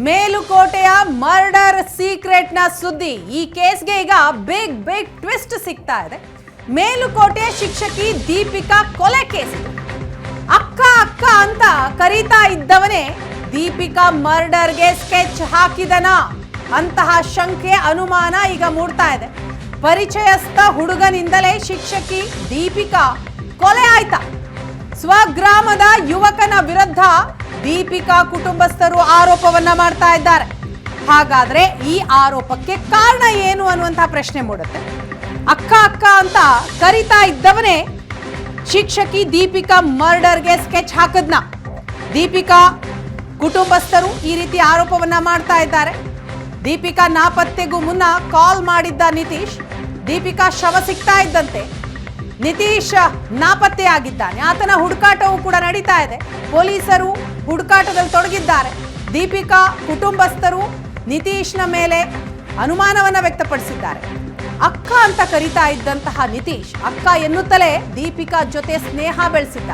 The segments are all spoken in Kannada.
ಮೇಲುಕೋಟೆಯ ಮರ್ಡರ್ ಸೀಕ್ರೆಟ್ನ ಸುದ್ದಿ. ಈ ಕೇಸ್ಗೆ ಈಗ ಬಿಗ್ ಟ್ವಿಸ್ಟ್ ಸಿಗ್ತಾ ಇದೆ. ಮೇಲುಕೋಟೆ ಶಿಕ್ಷಕಿ ದೀಪಿಕಾ ಕೊಲೆ ಕೇಸ್. ಅಕ್ಕ ಅಂತ ಕರೀತಾ ಇದ್ದವನೇ ದೀಪಿಕಾ ಮರ್ಡರ್ಗೆ ಸ್ಕೆಚ್ ಹಾಕಿದನ ಅಂತಹ ಶಂಕೆ ಅನುಮಾನ ಈಗ ಮೂಡ್ತಾ ಇದೆ. ಪರಿಚಯಸ್ಥ ಹುಡುಗನಿಂದಲೇ ಶಿಕ್ಷಕಿ ದೀಪಿಕಾ ಕೊಲೆ ಆಯ್ತಾ? ಸ್ವಗ್ರಾಮದ ಯುವಕನ ವಿರುದ್ಧ ದೀಪಿಕಾ ಕುಟುಂಬಸ್ಥರು ಆರೋಪವನ್ನ ಮಾಡ್ತಾ ಇದ್ದಾರೆ. ಹಾಗಾದ್ರೆ ಈ ಆರೋಪಕ್ಕೆ ಕಾರಣ ಏನು ಅನ್ನುವಂತಹ ಪ್ರಶ್ನೆ ಮೂಡುತ್ತೆ. ಅಕ್ಕ ಅಂತ ಕರೀತಾ ಇದ್ದವನೇ ಶಿಕ್ಷಕಿ ದೀಪಿಕಾ ಮರ್ಡರ್ಗೆ ಸ್ಕೆಚ್ ಹಾಕದ್ನ. ದೀಪಿಕಾ ಕುಟುಂಬಸ್ಥರು ಈ ರೀತಿ ಆರೋಪವನ್ನ ಮಾಡ್ತಾ ಇದ್ದಾರೆ. ದೀಪಿಕಾ ನಾಪತ್ತೆಗೂ ಮುನ್ನ ಕಾಲ್ ಮಾಡಿದ್ದ ನಿತೀಶ್, ದೀಪಿಕಾ ಶವ ಸಿಗ್ತಾ ಇದ್ದಂತೆ ನಿತೀಶ್ ನಾಪತ್ತೆಯಾಗಿದ್ದಾನೆ. ಆತನ ಹುಡುಕಾಟವೂ ಕೂಡ ನಡೀತಾ ಇದೆ. ಪೊಲೀಸರು ಹುಡುಕಾಟದಲ್ಲಿ ತೊಡಗಿದ್ದಾರೆ. ದೀಪಿಕಾ ಕುಟುಂಬಸ್ಥರು ನಿತೀಶ್ನ ಮೇಲೆ ಅನುಮಾನವನ್ನ ವ್ಯಕ್ತಪಡಿಸಿದ್ದಾರೆ. ಅಕ್ಕ ಅಂತ ಕರೀತಾ ಇದ್ದಂತಹ ನಿತೀಶ್ ಅಕ್ಕ ಎನ್ನುತ್ತಲೇ ದೀಪಿಕಾ ಜೊತೆ ಸ್ನೇಹ ಬೆಳೆಸಿದ್ದ.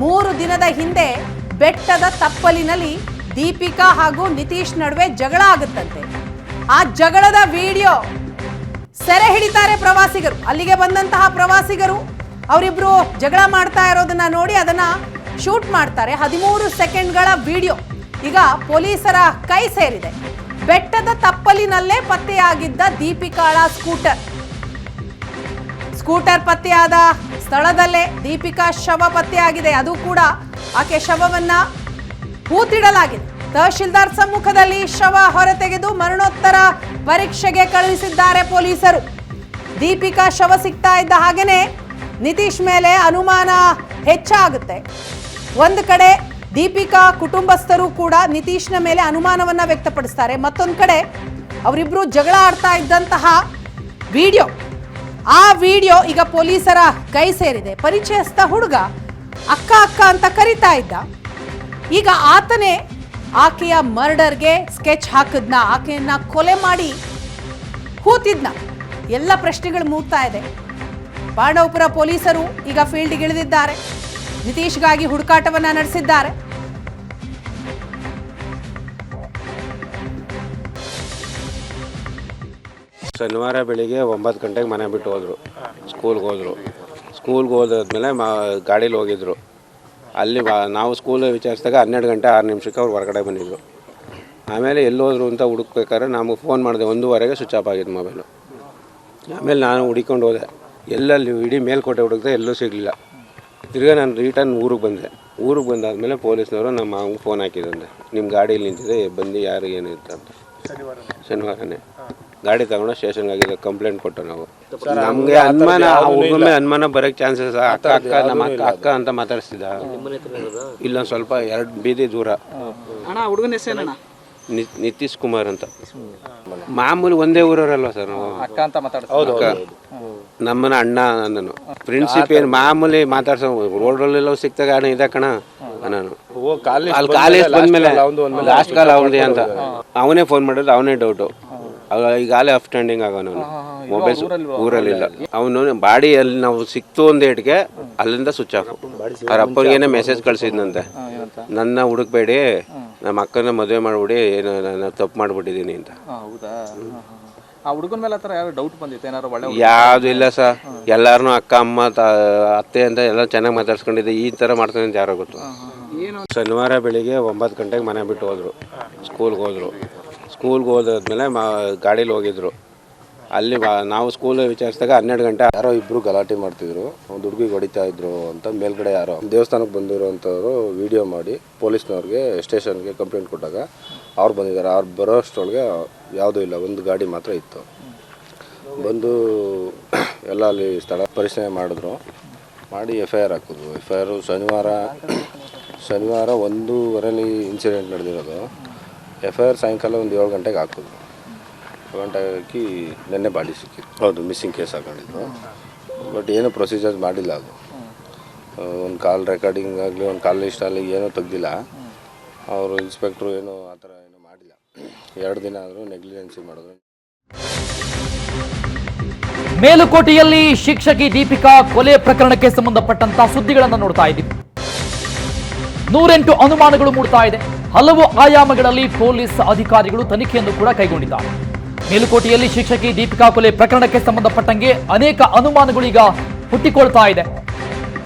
3 ದಿನದ ಹಿಂದೆ ಬೆಟ್ಟದ ತಪ್ಪಲಿನಲ್ಲಿ ದೀಪಿಕಾ ಹಾಗೂ ನಿತೀಶ್ ನಡುವೆ ಜಗಳ ಆಗುತ್ತಂತೆ. ಆ ಜಗಳದ ವಿಡಿಯೋ ಸೆರೆ ಹಿಡಿತಾರೆ ಪ್ರವಾಸಿಗರು. ಅಲ್ಲಿಗೆ ಬಂದಂತಹ ಪ್ರವಾಸಿಗರು ಅವರಿಬ್ರು ಜಗಳ ಮಾಡ್ತಾ ಇರೋದನ್ನ ನೋಡಿ ಅದನ್ನ ಶೂಟ್ ಮಾಡ್ತಾರೆ. 13 ಸೆಕೆಂಡ್ಗಳ ವಿಡಿಯೋ ಈಗ ಪೊಲೀಸರ ಕೈ ಸೇರಿದೆ. ಬೆಟ್ಟದ ತಪ್ಪಲಿನಲ್ಲೇ ಪತ್ತೆಯಾಗಿದ್ದ ದೀಪಿಕಾಳ ಸ್ಕೂಟರ್ ಪತ್ತೆಯಾದ ಸ್ಥಳದಲ್ಲೇ ದೀಪಿಕಾ ಶವ ಪತ್ತೆಯಾಗಿದೆ. ಅದು ಕೂಡ ಆಕೆ ಶವವನ್ನ ಹೂತಿಡಲಾಗಿದೆ. ತಹಶೀಲ್ದಾರ್ ಸಮ್ಮುಖದಲ್ಲಿ ಶವ ಹೊರತೆಗೆದು ಮರಣೋತ್ತರ ಪರೀಕ್ಷೆಗೆ ಕಳುಹಿಸಿದ್ದಾರೆ ಪೊಲೀಸರು. ದೀಪಿಕಾ ಶವ ಸಿಗ್ತಾ ಇದ್ದ ಹಾಗೇನೆ ನಿತೀಶ್ ಮೇಲೆ ಅನುಮಾನ ಹೆಚ್ಚಾಗುತ್ತೆ. ಒಂದು ಕಡೆ ದೀಪಿಕಾ ಕುಟುಂಬಸ್ಥರು ಕೂಡ ನಿತೀಶ್ನ ಮೇಲೆ ಅನುಮಾನವನ್ನ ವ್ಯಕ್ತಪಡಿಸ್ತಾರೆ. ಮತ್ತೊಂದು ಕಡೆ ಅವರಿಬ್ರು ಜಗಳ ಆಡ್ತಾ ಇದ್ದಂತಹ ವಿಡಿಯೋ, ಆ ವಿಡಿಯೋ ಈಗ ಪೊಲೀಸರ ಕೈ ಸೇರಿದೆ. ಪರಿಚಯಸ್ಥ ಹುಡುಗ ಅಕ್ಕ ಅಂತ ಕರೀತಾ ಇದ್ದ. ಈಗ ಆತನೇ ಆಕೆಯ ಮರ್ಡರ್ಗೆ ಸ್ಕೆಚ್ ಹಾಕಿದ್ನ, ಆಕೆಯನ್ನ ಕೊಲೆ ಮಾಡಿ ಹೂತಿದ್ನ. ಎಲ್ಲ ಪ್ರಶ್ನೆಗಳು ಮೂಡ್ತಾ ಇದೆ. ಪಾಂಡವಪುರ ಪೊಲೀಸರು ಈಗ ಫೀಲ್ಡ್ಗೆ ಇಳಿದಿದ್ದಾರೆ. ನಿತೀಶ್ಗಾಗಿ ಹುಡುಕಾಟವನ್ನ ನಡೆಸಿದ್ದಾರೆ. ಶನಿವಾರ ಬೆಳಿಗ್ಗೆ 9 ಗಂಟೆಗೆ ಮನೆ ಬಿಟ್ಟು ಹೋದರು. ಸ್ಕೂಲ್ಗೆ ಹೋದಾದ್ಮೇಲೆ ಗಾಡೀಲಿ ಹೋಗಿದ್ರು. ಅಲ್ಲಿ ನಾವು ಸ್ಕೂಲ್ ವಿಚಾರಿಸಿದಾಗ 12 ಗಂಟೆ 6 ನಿಮಿಷಕ್ಕೆ ಅವ್ರು ಹೊರಗಡೆ ಬಂದಿದ್ರು. ಆಮೇಲೆ ಎಲ್ಲೋದ್ರು ಅಂತ ಹುಡುಕ್ಬೇಕಾದ್ರೆ ನಮಗೆ ಫೋನ್ ಮಾಡಿದೆ. 1:15ಗೆ ಸ್ವಿಚ್ ಆಫ್ ಆಗಿದ್ದು ಮೊಬೈಲು. ಆಮೇಲೆ ನಾನು ಹುಡುಕೊಂಡು ಹೋದೆ. ಎಲ್ಲಲ್ಲಿ ಇಡೀ ಮೇಲ್ಕೋಟೆ ಹುಡುಕಿದೆ, ಎಲ್ಲೂ ಸಿಗಲಿಲ್ಲ. ತಿರ್ಗಿ ನಾನು ರಿಟರ್ನ್ ಊರಿಗೆ ಬಂದಾದಮೇಲೆ ಪೊಲೀಸ್ನವರು ನಮ್ಮ ಮಾವಂಗೆ ಫೋನ್ ಹಾಕಿದಂತೆ, ನಿಮ್ಮ ಗಾಡೀಲಿ ನಿಂತಿದೆ, ಬಂದು ಯಾರು ಏನಿತ್ತು ಅಂತ. ಶನಿವಾರನೇ ಗಾಡಿ ತಗೊಂಡು ಸ್ಟೇಷನ್ಗೆ ಆಗಿದ್ದು ಕಂಪ್ಲೇಂಟ್ ಕೊಟ್ಟು ನಾವು. ನಮಗೆ ಅನುಮಾನ, ಒಮ್ಮೆ ಅನುಮಾನ ಬರೋಕ್ಕೆ ಚಾನ್ಸಸ್. ನಮ್ಮ ಅಕ್ಕ ಅಂತ ಮಾತಾಡಿಸ್ತಿದ್ದ. ಇಲ್ಲೊಂದು ಸ್ವಲ್ಪ 2 ಬೀದಿ ದೂರ. ಹುಡುಗನ ಹೆಸರೇನಣ್ಣ? ನಿತೀಶ್ ಕುಮಾರ್ ಅಂತ. ಮಾಮೂಲಿ ಒಂದೇ ಊರವರಲ್ವ ಸರ್ ನಾವು. ಅಕ್ಕ ಅಂತ ಮಾತಾಡ್ತಾರೆ. ನಮ್ಮನ ಅಣ್ಣ ಅಂದನು. ಪ್ರಿನ್ಸಿಪ್ ಏನು ಮಾಮೂಲಿ ಮಾತಾಡ್ಸೋ ರೋಡಲ್ಲೆಲ್ಲ ಸಿಕ್ತಾಗ ಅಣ್ಣ ಇದೆ ಕಣ ನಾನು. ಅಲ್ಲಿ ಕಾಲೇಜ್ ಬಂದ್ಮೇಲೆ ಲಾಸ್ಟ್ ಕಾಲ್ ಅವನದೇ ಅಂತ ಅವನೇ ಫೋನ್ ಮಾಡಿದ್ರೆ ಅವನೇ ಡೌಟು. ಈಗಾಗಲೇ ಅಪ್ ಸ್ಟ್ಯಾಂಡಿಂಗ್ ಆಗೋನು. ಮೊಬೈಲ್ ಊರಲ್ಲಿಲ್ಲ ಅವನು. ಬಾಡಿಯಲ್ಲಿ ನಾವು ಸಿಕ್ತು ಒಂದು ಏಟ್ಗೆ ಅಲ್ಲಿಂದ ಸ್ವಿಚ್ ಆಫ್. ಅವ್ರ ಅಪ್ಪನಿಗೇನೆ ಮೆಸೇಜ್ ಕಳಿಸಿದ್ನಂತೆ, ನನ್ನ ಹುಡುಕ್ಬೇಡಿ, ನಮ್ಮ ಅಕ್ಕನ ಮದುವೆ ಮಾಡಿಬಿಡಿ, ಏನು ನಾನು ತಪ್ಪು ಮಾಡಿಬಿಟ್ಟಿದ್ದೀನಿ ಅಂತ. ಯಾವುದು ಇಲ್ಲ ಸರ್. ಎಲ್ಲಾರನು ಅಕ್ಕ ಅಮ್ಮ ಅತ್ತೆ ಅಂತ ಎಲ್ಲ ಚೆನ್ನಾಗಿ ಮಾತಾಡ್ಸ್ಕೊಂಡಿದ್ದೆ. ಈ ಥರ ಮಾಡ್ತಾನೆ ಅಂತ ಯಾರೋ ಗೊತ್ತು. ಶನಿವಾರ ಬೆಳಿಗ್ಗೆ 9 ಗಂಟೆಗೆ ಮನೆ ಬಿಟ್ಟು ಹೋದರು. ಸ್ಕೂಲ್ಗೆ ಹೋದಾದ್ಮೇಲೆ ಗಾಡೀಲಿ ಹೋಗಿದ್ರು. ಅಲ್ಲಿ ನಾವು ಸ್ಕೂಲ್ ವಿಚಾರಿಸಿದಾಗ 12 ಗಂಟೆ ಯಾರೋ ಇಬ್ಬರು ಗಲಾಟೆ ಮಾಡ್ತಿದ್ರು, ಒಂದು ಹುಡುಗಿಗೆ ಹೊಡಿತಾ ಇದ್ರು ಅಂತ ಮೇಲ್ಗಡೆ ಯಾರೋ ದೇವಸ್ಥಾನಕ್ಕೆ ಬಂದಿರೋಂಥವ್ರು ವಿಡಿಯೋ ಮಾಡಿ ಪೊಲೀಸ್ನವ್ರಿಗೆ ಸ್ಟೇಷನ್ಗೆ ಕಂಪ್ಲೇಂಟ್ ಕೊಟ್ಟಾಗ ಅವ್ರು ಬಂದಿದ್ದಾರೆ. ಅವ್ರು ಬರೋ ಅಷ್ಟರೊಳಗೆ ಯಾವುದೂ ಇಲ್ಲ, ಒಂದು ಗಾಡಿ ಮಾತ್ರ ಇತ್ತು. ಬಂದು ಎಲ್ಲ ಅಲ್ಲಿ ಸ್ಥಳ ಪರಿಶೀಲನೆ ಮಾಡಿ FIR ಹಾಕಿದ್ರು. FIR ಶನಿವಾರ 1:15 ಇನ್ಸಿಡೆಂಟ್ ನಡೆದಿರೋದು. FIR ಸಾಯಂಕಾಲ ಒಂದು 7 ಗಂಟೆಗೆ ಹಾಕಿದ್ರು. 7 ಗಂಟೆಗೆ ಹಾಕಿ ನೆನ್ನೆ ಬಾಡಿ ಸಿಕ್ಕಿತ್ತು. ಹೌದು, ಮಿಸ್ಸಿಂಗ್ ಕೇಸ್ ಹಾಕೊಂಡಿದ್ರು. ಬಟ್ ಏನು ಪ್ರೊಸೀಜರ್ ಮಾಡಿಲ್ಲ. ಅದು ಒಂದು ಕಾಲ್ ರೆಕಾರ್ಡಿಂಗ್ ಆಗಲಿ, ಒಂದು ಕಾಲ್ ಲಿಸ್ಟ್ ಆಗಲಿ ಏನೂ ತೆಗ್ದಿಲ್ಲ. ಅವರು ಇನ್ಸ್ಪೆಕ್ಟ್ರು ಏನೋ ಆ ಥರ ಏನೂ ಮಾಡಿಲ್ಲ. 2 ದಿನ ಆದರೂ ನೆಗ್ಲಿಜೆನ್ಸಿ ಮಾಡಿದ್ರು. ಮೇಲುಕೋಟೆಯಲ್ಲಿ ಶಿಕ್ಷಕಿ ದೀಪಿಕಾ ಕೊಲೆ ಪ್ರಕರಣಕ್ಕೆ ಸಂಬಂಧಪಟ್ಟಂತ ಸುದ್ದಿಗಳನ್ನು ನೋಡ್ತಾ ಇದ್ದೀವಿ. 108 ಅನುಮಾನಗಳು ಮೂಡ್ತಾ ಇದೆ. ಹಲವು ಆಯಾಮಗಳಲ್ಲಿ ಪೊಲೀಸ್ ಅಧಿಕಾರಿಗಳು ತನಿಖೆಯನ್ನು ಕೂಡ ಕೈಗೊಂಡಿದ್ದಾರೆ. ಮೇಲುಕೋಟೆಯಲ್ಲಿ ಶಿಕ್ಷಕಿ ದೀಪಿಕಾ ಕೊಲೆ ಪ್ರಕರಣಕ್ಕೆ ಸಂಬಂಧಪಟ್ಟಂಗೆ ಅನೇಕ ಅನುಮಾನಗಳು ಈಗ ಹುಟ್ಟಿಕೊಳ್ತಾ ಇದೆ.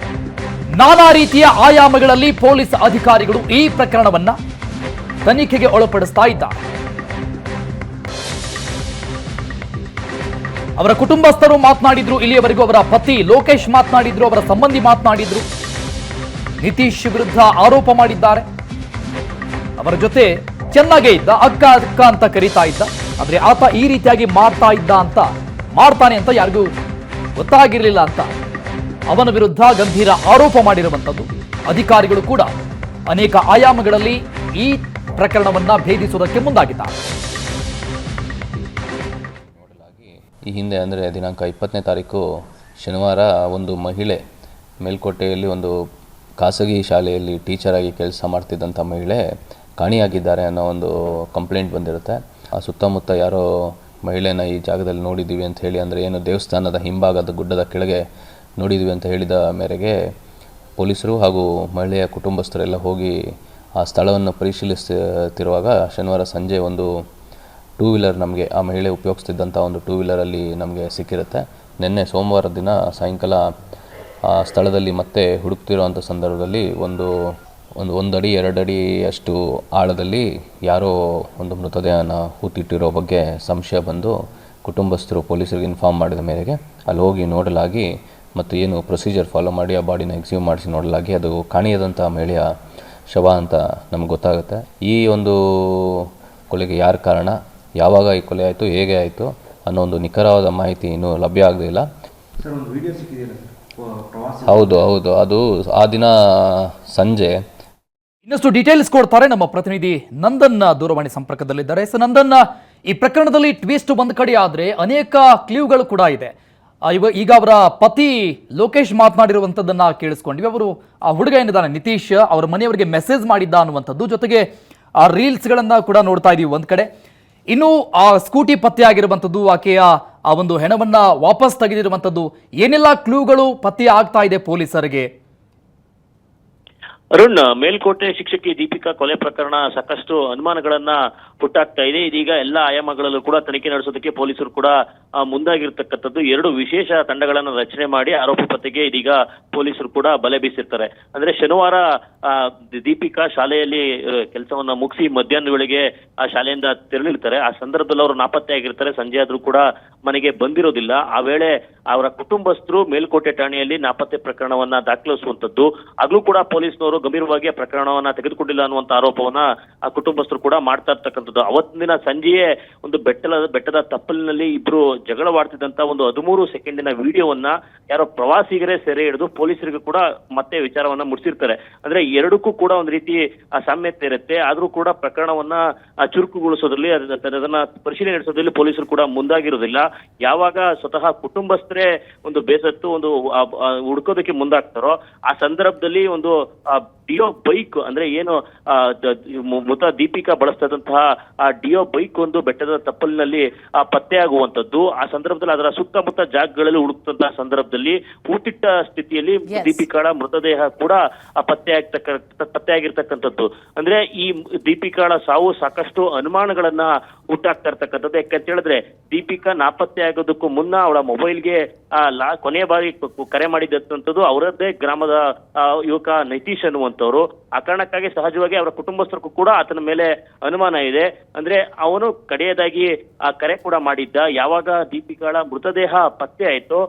ನಾನಾ ರೀತಿಯ ಆಯಾಮಗಳಲ್ಲಿ ಪೊಲೀಸ್ ಅಧಿಕಾರಿಗಳು ಈ ಪ್ರಕರಣವನ್ನ ತನಿಖೆಗೆ ಒಳಪಡಿಸ್ತಾ ಇದ್ದಾರೆ. ಅವರ ಕುಟುಂಬಸ್ಥರು ಮಾತನಾಡಿದ್ರು, ಇಲ್ಲಿಯವರೆಗೂ ಅವರ ಪತಿ ಲೋಕೇಶ್ ಮಾತನಾಡಿದ್ರು, ಅವರ ಸಂಬಂಧಿ ಮಾತನಾಡಿದ್ರು, ನಿತೀಶ್ ವಿರುದ್ಧ ಆರೋಪ ಮಾಡಿದ್ದಾರೆ. ಅವರ ಜೊತೆ ಚೆನ್ನಾಗೇ ಇದ್ದ, ಅಕ್ಕ ಅಕ್ಕ ಅಂತ ಕರೀತಾ ಇದ್ದ, ಆದ್ರೆ ಆತ ಈ ರೀತಿಯಾಗಿ ಮಾಡ್ತಾನೆ ಅಂತ ಯಾರಿಗೂ ಗೊತ್ತಾಗಿರ್ಲಿಲ್ಲ ಅಂತ ಅವನ ವಿರುದ್ಧ ಗಂಭೀರ ಆರೋಪ ಮಾಡಿರುವಂಥದ್ದು. ಅಧಿಕಾರಿಗಳು ಕೂಡ ಅನೇಕ ಆಯಾಮಗಳಲ್ಲಿ ಈ ಪ್ರಕರಣವನ್ನ ಭೇದಿಸುವುದಕ್ಕೆ ಮುಂದಾಗಿದ್ದಾರೆ. ಈ ಹಿಂದೆ ಅಂದರೆ ದಿನಾಂಕ 20ನೇ ತಾರೀಕು ಶನಿವಾರ ಒಂದು ಮಹಿಳೆ ಮೇಲ್ಕೋಟೆಯಲ್ಲಿ ಒಂದು ಖಾಸಗಿ ಶಾಲೆಯಲ್ಲಿ ಟೀಚರಾಗಿ ಕೆಲಸ ಮಾಡ್ತಿದ್ದಂಥ ಮಹಿಳೆ ಕಾಣೆಯಾಗಿದ್ದಾರೆ ಅನ್ನೋ ಒಂದು ಕಂಪ್ಲೇಂಟ್ ಬಂದಿರುತ್ತೆ. ಆ ಸುತ್ತಮುತ್ತ ಯಾರೋ ಮಹಿಳೆನ ಈ ಜಾಗದಲ್ಲಿ ನೋಡಿದ್ದೀವಿ ಅಂತ ಹೇಳಿ, ಅಂದರೆ ಏನು ದೇವಸ್ಥಾನದ ಹಿಂಭಾಗದ ಗುಡ್ಡದ ಕೆಳಗೆ ನೋಡಿದ್ದೀವಿ ಅಂತ ಹೇಳಿದ ಮೇರೆಗೆ ಪೊಲೀಸರು ಹಾಗೂ ಮಹಿಳೆಯ ಕುಟುಂಬಸ್ಥರೆಲ್ಲ ಹೋಗಿ ಆ ಸ್ಥಳವನ್ನು ಪರಿಶೀಲಿಸ್ತಿರುವಾಗ ಶನಿವಾರ ಸಂಜೆ ಒಂದು 2 ವೀಲರ್ ನಮಗೆ ಆ ಮಹಿಳೆ ಉಪಯೋಗಿಸ್ತಿದ್ದಂಥ ಒಂದು 2 ವೀಲರಲ್ಲಿ ನಮಗೆ ಸಿಕ್ಕಿರುತ್ತೆ. ನಿನ್ನೆ ಸೋಮವಾರ ದಿನ ಸಾಯಂಕಾಲ ಆ ಸ್ಥಳದಲ್ಲಿ ಮತ್ತೆ ಹುಡುಕ್ತಿರೋವಂಥ ಸಂದರ್ಭದಲ್ಲಿ ಒಂದು ಅಡಿ 2 ಅಡಿ ಅಷ್ಟು ಆಳದಲ್ಲಿ ಯಾರೋ ಒಂದು ಮೃತದೇಹನ ಹೂತಿಟ್ಟಿರೋ ಬಗ್ಗೆ ಸಂಶಯ ಬಂದು ಕುಟುಂಬಸ್ಥರು ಪೊಲೀಸರಿಗೆ ಇನ್ಫಾರ್ಮ್ ಮಾಡಿದ ಮೇರೆಗೆ ಅಲ್ಲಿ ಹೋಗಿ ನೋಡಲಾಗಿ ಮತ್ತು ಏನು ಪ್ರೊಸೀಜರ್ ಫಾಲೋ ಮಾಡಿ ಆ ಬಾಡಿನ ಎಕ್ಸ್ಯೂಮ್ ಮಾಡಿಸಿ ನೋಡಲಾಗಿ ಅದು ಕಾಣೆಯಾದಂಥ ಮಹಿಳೆಯ ಶವ ಅಂತ ನಮ್ಗೆ ಗೊತ್ತಾಗುತ್ತೆ. ಈ ಒಂದು ಕೊಲೆಗೆ ಯಾರು ಕಾರಣ, ಯಾವಾಗ ಈ ಕೊಲೆ ಆಯಿತು, ಹೇಗೆ ಆಯಿತು ಅನ್ನೋ ಒಂದು ನಿಖರವಾದ ಮಾಹಿತಿ ಇನ್ನೂ ಲಭ್ಯ ಆಗಲಿಲ್ಲ. ಹೌದು, ಅದು ಆ ದಿನ ಸಂಜೆ. ಇನ್ನಷ್ಟು ಡೀಟೇಲ್ಸ್ ಕೊಡ್ತಾರೆ ನಮ್ಮ ಪ್ರತಿನಿಧಿ ನಂದನ್ ದೂರವಾಣಿ ಸಂಪರ್ಕದಲ್ಲಿದ್ದಾರೆ. ನಂದನ್, ಈ ಪ್ರಕರಣದಲ್ಲಿ ಟ್ವಿಸ್ಟ್ ಒಂದು ಕಡೆ ಆದರೆ ಅನೇಕ ಕ್ಲೂಗಳು ಕೂಡ ಇದೆ. ಈಗ ಅವರ ಪತಿ ಲೋಕೇಶ್ ಮಾತನಾಡಿರುವಂಥದ್ದನ್ನ ಕೇಳಿಸ್ಕೊಂಡ್ವಿ. ಅವರು ಆ ಹುಡುಗ ಏನಿದ್ದಾನೆ ನಿತೀಶ್, ಅವರ ಮನೆಯವರಿಗೆ ಮೆಸೇಜ್ ಮಾಡಿದ್ದ ಅನ್ನುವಂಥದ್ದು, ಜೊತೆಗೆ ಆ ರೀಲ್ಸ್ಗಳನ್ನ ಕೂಡ ನೋಡ್ತಾ ಇದೀವಿ ಒಂದ್ ಕಡೆ. ಇನ್ನು ಆ ಸ್ಕೂಟಿ ಪತ್ತೆ ಆಗಿರುವಂಥದ್ದು, ಆಕೆಯ ಆ ಒಂದು ಹೆಣವನ್ನ ವಾಪಸ್ ತೆಗೆದಿರುವಂಥದ್ದು, ಏನೆಲ್ಲ ಕ್ಲೂಗಳು ಪತ್ತೆ ಆಗ್ತಾ ಇದೆ ಪೊಲೀಸರಿಗೆ? ಅರುಣ್, ಮೇಲ್ಕೋಟೆ ಶಿಕ್ಷಕಿ ದೀಪಿಕಾ ಕೊಲೆ ಪ್ರಕರಣ ಸಾಕಷ್ಟು ಅನುಮಾನಗಳನ್ನ ಹುಟ್ಟಾಗ್ತಾ ಇದೆ. ಇದೀಗ ಎಲ್ಲ ಆಯಾಮಗಳಲ್ಲೂ ಕೂಡ ತನಿಖೆ ನಡೆಸೋದಕ್ಕೆ ಪೊಲೀಸರು ಕೂಡ ಮುಂದಾಗಿರ್ತಕ್ಕಂಥದ್ದು. 2 ವಿಶೇಷ ತಂಡಗಳನ್ನ ರಚನೆ ಮಾಡಿ ಆರೋಪಿ ಪತ್ತೆಗೆ ಇದೀಗ ಪೊಲೀಸರು ಕೂಡ ಬಲೆ ಬೀಸಿರ್ತಾರೆ. ಅಂದ್ರೆ ಶನಿವಾರ ದೀಪಿಕಾ ಶಾಲೆಯಲ್ಲಿ ಕೆಲಸವನ್ನ ಮುಗಿಸಿ ಮಧ್ಯಾಹ್ನ ವೇಳೆಗೆ ಆ ಶಾಲೆಯಿಂದ ತೆರಳಿರ್ತಾರೆ. ಆ ಸಂದರ್ಭದಲ್ಲಿ ಅವರು ನಾಪತ್ತೆ ಆಗಿರ್ತಾರೆ. ಸಂಜೆ ಆದ್ರೂ ಕೂಡ ಮನೆಗೆ ಬಂದಿರೋದಿಲ್ಲ. ಆ ವೇಳೆ ಅವರ ಕುಟುಂಬಸ್ಥರು ಮೇಲ್ಕೋಟೆ ಠಾಣೆಯಲ್ಲಿ ನಾಪತ್ತೆ ಪ್ರಕರಣವನ್ನ ದಾಖಲಿಸುವಂತದ್ದು. ಆಗ್ಲೂ ಕೂಡ ಪೊಲೀಸ್ನವರು ಗಂಭೀರವಾಗಿ ಪ್ರಕರಣವನ್ನ ತೆಗೆದುಕೊಂಡಿಲ್ಲ ಅನ್ನುವಂತ ಆರೋಪವನ್ನ ಆ ಕುಟುಂಬಸ್ಥರು ಕೂಡ ಮಾಡ್ತಾ ಇರ್ತಕ್ಕಂಥದ್ದು. ಅವತ್ತಿನ ದಿನ ಸಂಜೆಯೇ ಒಂದು ಬೆಟ್ಟದ ತಪ್ಪಲಿನಲ್ಲಿ ಇಬ್ರು ಜಗಳವಾಡ್ತಿದ್ದಂತ ಒಂದು 13 ಸೆಕೆಂಡಿನ ವಿಡಿಯೋವನ್ನ ಯಾರೋ ಪ್ರವಾಸಿಗರೇ ಸೆರೆ ಹಿಡಿದು ಪೊಲೀಸರಿಗೂ ಕೂಡ ಮತ್ತೆ ವಿಚಾರವನ್ನ ಮುಡಿಸಿರ್ತಾರೆ. ಅಂದ್ರೆ ಎರಡಕ್ಕೂ ಕೂಡ ಒಂದು ರೀತಿ ಸಾಮ್ಯತೆ ಇರುತ್ತೆ. ಆದ್ರೂ ಕೂಡ ಪ್ರಕರಣವನ್ನ ಚುರುಕುಗೊಳಿಸೋದ್ರಲ್ಲಿ, ಅದನ್ನ ಪರಿಶೀಲನೆ ನಡೆಸೋದ್ರಲ್ಲಿ ಪೊಲೀಸರು ಕೂಡ ಮುಂದಾಗಿರೋದಿಲ್ಲ. ಯಾವಾಗ ಸ್ವತಃ ಕುಟುಂಬಸ್ಥರೇ ಒಂದು ಬೇಸತ್ತು ಒಂದು ಹುಡ್ಕೋದಕ್ಕೆ ಮುಂದಾಗ್ತಾರೋ ಆ ಸಂದರ್ಭದಲ್ಲಿ ಒಂದು ಡಿಯೋ ಬೈಕ್, ಅಂದ್ರೆ ಏನು ಮೃತ ದೀಪಿಕಾ ಬಳಸ್ತಿದ್ದಂತಹ ಆ ಡಿಯೋ ಬೈಕ್ ಒಂದು ಬೆಟ್ಟದ ತಪ್ಪಲಿನಲ್ಲಿ ಪತ್ತೆ ಆಗುವಂತದ್ದು. ಆ ಸಂದರ್ಭದಲ್ಲಿ ಅದರ ಸುತ್ತಮುತ್ತ ಜಾಗಗಳಲ್ಲಿ ಹುಡುಕ್ತಂತಹ ಸಂದರ್ಭದಲ್ಲಿ ಊಟಿಟ್ಟ ಸ್ಥಿತಿಯಲ್ಲಿ ದೀಪಿಕಾಳ ಮೃತದೇಹ ಕೂಡ ಪತ್ತೆ ಆಗಿರ್ತಕ್ಕಂಥದ್ದು. ಅಂದ್ರೆ ಈ ದೀಪಿಕಾಳ ಸಾವು ಸಾಕಷ್ಟು ಅನುಮಾನಗಳನ್ನ ಹುಟ್ಟಾಗ್ತಾ ಇರ್ತಕ್ಕಂಥದ್ದು. ಯಾಕಂತ ಹೇಳಿದ್ರೆ ದೀಪಿಕಾ ನಾಪತ್ತೆ ಆಗೋದಕ್ಕೂ ಮುನ್ನ ಅವಳ ಮೊಬೈಲ್ಗೆ ಕೊನೆಯ ಬಾರಿ ಕರೆ ಮಾಡಿದಂಥದ್ದು ಅವರದ್ದೇ ಗ್ರಾಮದ ಯುವಕ ನಿತೀಶ್ ಅನ್ನುವಂಥವ್ರು. ಆ ಕಾರಣಕ್ಕಾಗಿ ಸಹಜವಾಗಿ ಅವರ ಕುಟುಂಬಸ್ಥರಿಗೂ ಕೂಡ ಆತನ ಮೇಲೆ ಅನುಮಾನ ಇದೆ. ಅಂದ್ರೆ ಅವನು ಕಡೆಯದಾಗಿ ಆ ಕರೆ ಕೂಡ ಮಾಡಿದ್ದ ಯಾವಾಗ ದೀಪಿಕಾಳ ಮೃತದೇಹ ಪತ್ತೆ ಆಯ್ತು.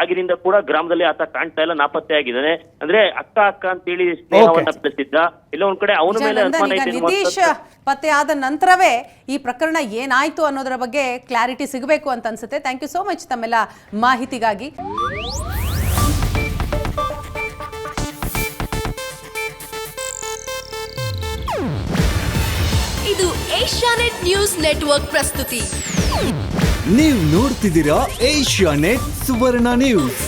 ಆಗಿನಿಂದ ಕೂಡ ಗ್ರಾಮದಲ್ಲಿ ಆತ ಕಾಣ್ತಾ ಇಲ್ಲ, ನಾಪತ್ತೆ ಆಗಿದ್ದಾನೆ. ಅಂದ್ರೆ ಅಕ್ಕ ಅಂತೇಳಿ ಸ್ನೇಹವನ್ನ ಬೆಳೆಸಿದ್ದ. ಇಲ್ಲ ಒಂದ್ ಕಡೆ ಅವನ ಮೇಲೆ ಅನುಮಾನ ಇದೆ. ನಿತೀಶ್ ಪತ್ತೆ ಆದ ನಂತರವೇ ಈ ಪ್ರಕರಣ ಏನಾಯ್ತು ಅನ್ನೋದರ ಬಗ್ಗೆ ಕ್ಲಾರಿಟಿ ಸಿಗಬೇಕು ಅಂತ ಅನ್ಸುತ್ತೆ. ಥ್ಯಾಂಕ್ ಯು ಸೋ ಮಚ್ ತಮ್ಮೆಲ್ಲ ಮಾಹಿತಿಗಾಗಿ. ಇದು ಏಷ್ಯಾನೆಟ್ ನ್ಯೂಸ್ ನೆಟ್ವರ್ಕ್ ಪ್ರಸ್ತುತಿ. ನೀವು ನೋಡ್ತಿದ್ದೀರಾ ಏಷ್ಯಾನೆಟ್ ಸುವರ್ಣ ನ್ಯೂಸ್.